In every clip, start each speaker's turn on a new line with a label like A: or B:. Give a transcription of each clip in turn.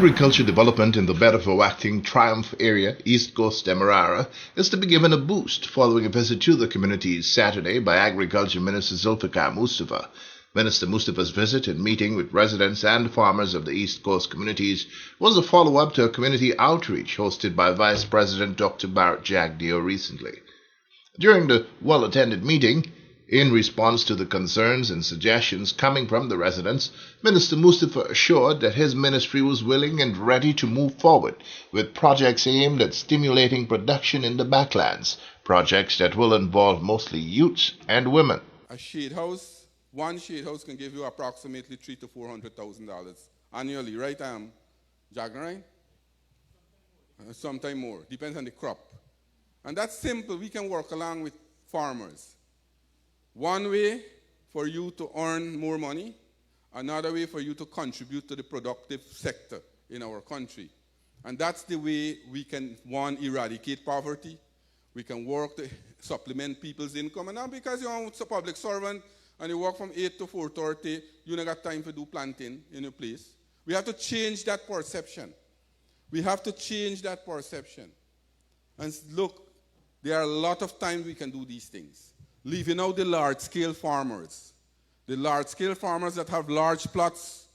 A: Agriculture development in the Beterverwagting Triumph area, East Coast of Demerara, is to be given a boost following a visit to the communities Saturday by Agriculture Minister Zulfikar Mustapha. Minister Mustapha's visit and meeting with residents and farmers of the East Coast communities was a follow-up to a community outreach hosted by Vice President Dr. Bharrat Jagdeo recently. During the well-attended meeting, in response to the concerns and suggestions coming from the residents, Minister Mustapha assured that his ministry was willing and ready to move forward with projects aimed at stimulating production in the backlands, projects that will involve mostly youths and women.
B: A shade house, one shade house can give you approximately $300,000 to $400,000 annually, right, Jagna? Sometime more, depends on the crop. And that's simple, we can work along with farmers. One way for you to earn more money, another way for you to contribute to the productive sector in our country. And that's the way we can, one, eradicate poverty. We can work to supplement people's income. And not because you're a public servant and you work from 8 to 4:30, you don't got time to do planting in your place. We have to change that perception. We have to change that perception. And look, there are a lot of times we can do these things. Leaving out the large-scale farmers. The large-scale farmers that have large plots,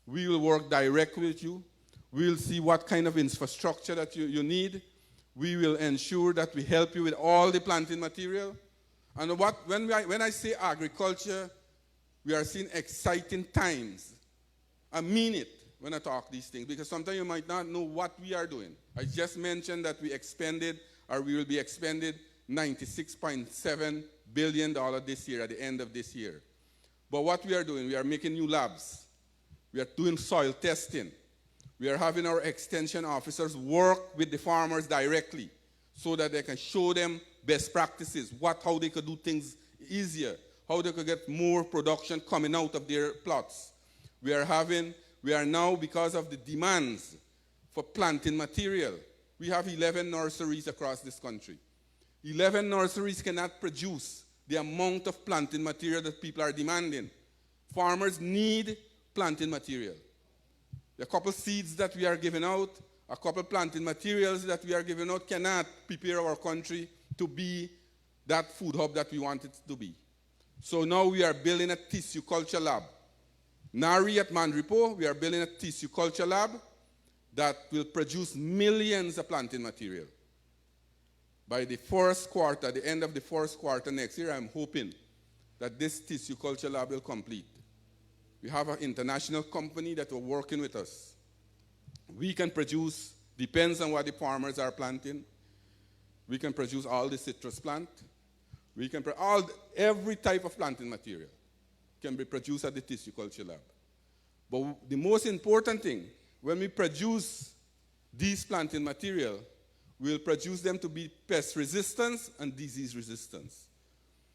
B: we will work directly with you. We will see what kind of infrastructure that you need. We will ensure that we help you with all the planting material. And when I say agriculture, we are seeing exciting times. I mean it when I talk these things, because sometimes you might not know what we are doing. I just mentioned that we will be expended $96.7 billion this year, at the end of this year. But what we are doing, we are making new labs. We are doing soil testing. We are having our extension officers work with the farmers directly so that they can show them best practices, how they could do things easier, how they could get more production coming out of their plots. We are now, because of the demands for planting material, we have 11 nurseries across this country. 11 nurseries cannot produce the amount of planting material that people are demanding. Farmers need planting material. A couple seeds that we are giving out, a couple planting materials that we are giving out cannot prepare our country to be that food hub that we want it to be. So now we are building a tissue culture lab. Nari at Mandripo, we are building a tissue culture lab that will produce millions of planting material. By the first quarter, the end of the first quarter next year, I'm hoping that this tissue culture lab will complete. We have an international company that are working with us. We can produce, depends on what the farmers are planting, we can produce all the citrus plant. We can every type of planting material can be produced at the tissue culture lab. But the most important thing, when we produce these planting material, we'll produce them to be pest resistance and disease resistance.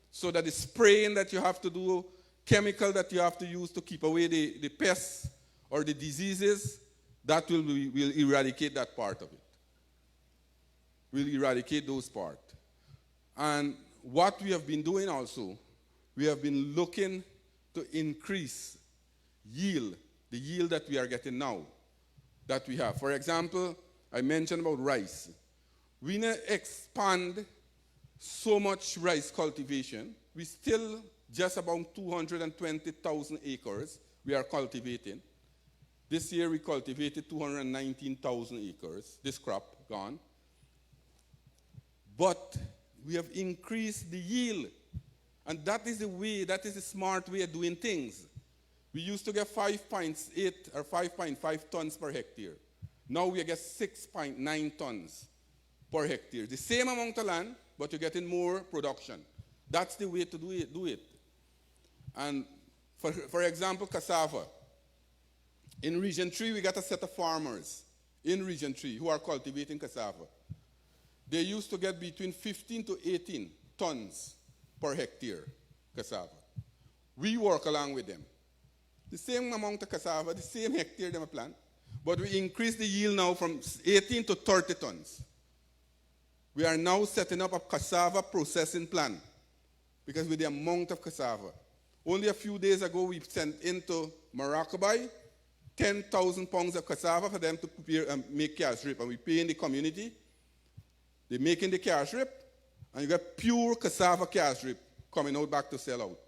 B: So that the spraying that you have to do, chemical that you have to use to keep away the pests or the diseases, that will eradicate that part of it. We'll eradicate those parts. And what we have been doing also, we have been looking to increase yield, the yield that we are getting now, that we have. For example, I mentioned about rice. We need to expand so much rice cultivation. We still just about 220,000 acres we are cultivating. This year we cultivated 219,000 acres, this crop gone. But we have increased the yield. And that is the way, that is the smart way of doing things. We used to get 5.8 or 5.5 tons per hectare. Now we get 6.9 tons per hectare. The same amount of land, but you're getting more production. That's the way to do it. And for example, cassava. In Region 3, we got a set of farmers in Region 3 who are cultivating cassava. They used to get between 15 to 18 tons per hectare cassava. We work along with them. The same amount of cassava, the same hectare they plant, but we increase the yield now from 18 to 30 tons. We are now setting up a cassava processing plant because with the amount of cassava. Only a few days ago, we sent into Morocco 10,000 pounds of cassava for them to prepare and make cash drip. And we pay in the community. They're making the cash drip, and you get pure cassava cash drip coming out back to sell out.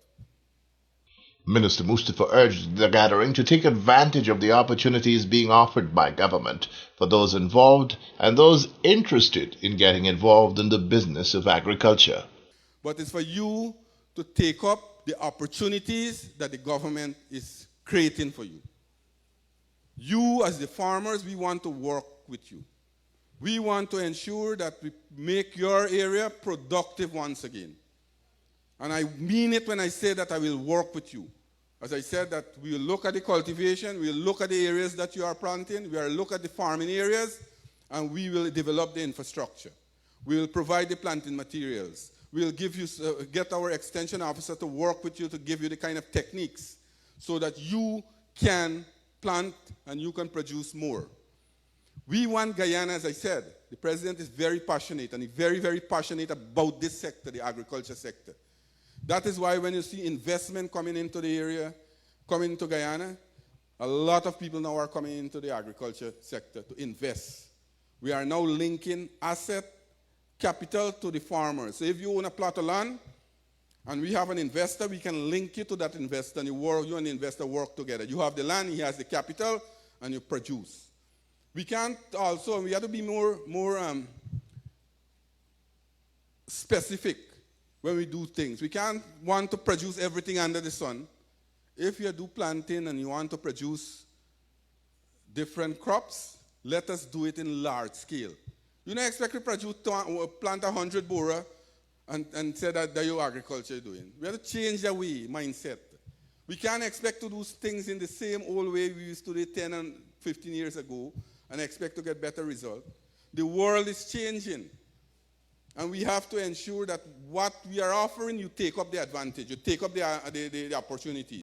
A: Minister Mustapha urged the gathering to take advantage of the opportunities being offered by government for those involved and those interested in getting involved in the business of agriculture.
B: But it's for you to take up the opportunities that the government is creating for you. You, as the farmers, we want to work with you. We want to ensure that we make your area productive once again. And I mean it when I say that I will work with you. As I said, that we will look at the cultivation, we will look at the areas that you are planting, we will look at the farming areas, and we will develop the infrastructure. We will provide the planting materials. We will give you, get our extension officer to work with you to give you the kind of techniques so that you can plant and you can produce more. We want Guyana, as I said, the president is very passionate, and he's very, very passionate about this sector, the agriculture sector. That is why when you see investment coming into the area, coming into Guyana, a lot of people now are coming into the agriculture sector to invest. We are now linking asset capital to the farmers. So if you own a plot of land and we have an investor, we can link you to that investor, and you and the investor work together. You have the land, he has the capital, and you produce. We can't also, we have to be more specific when we do things. We can't want to produce everything under the sun. If you do planting and you want to produce different crops, let us do it in large scale. You don't expect to plant 100 bora and say that your agriculture is doing. We have to change the way, mindset. We can't expect to do things in the same old way we used to do 10 and 15 years ago and expect to get better results. The world is changing. And we have to ensure that what we are offering, you take up the advantage, you take up the opportunity.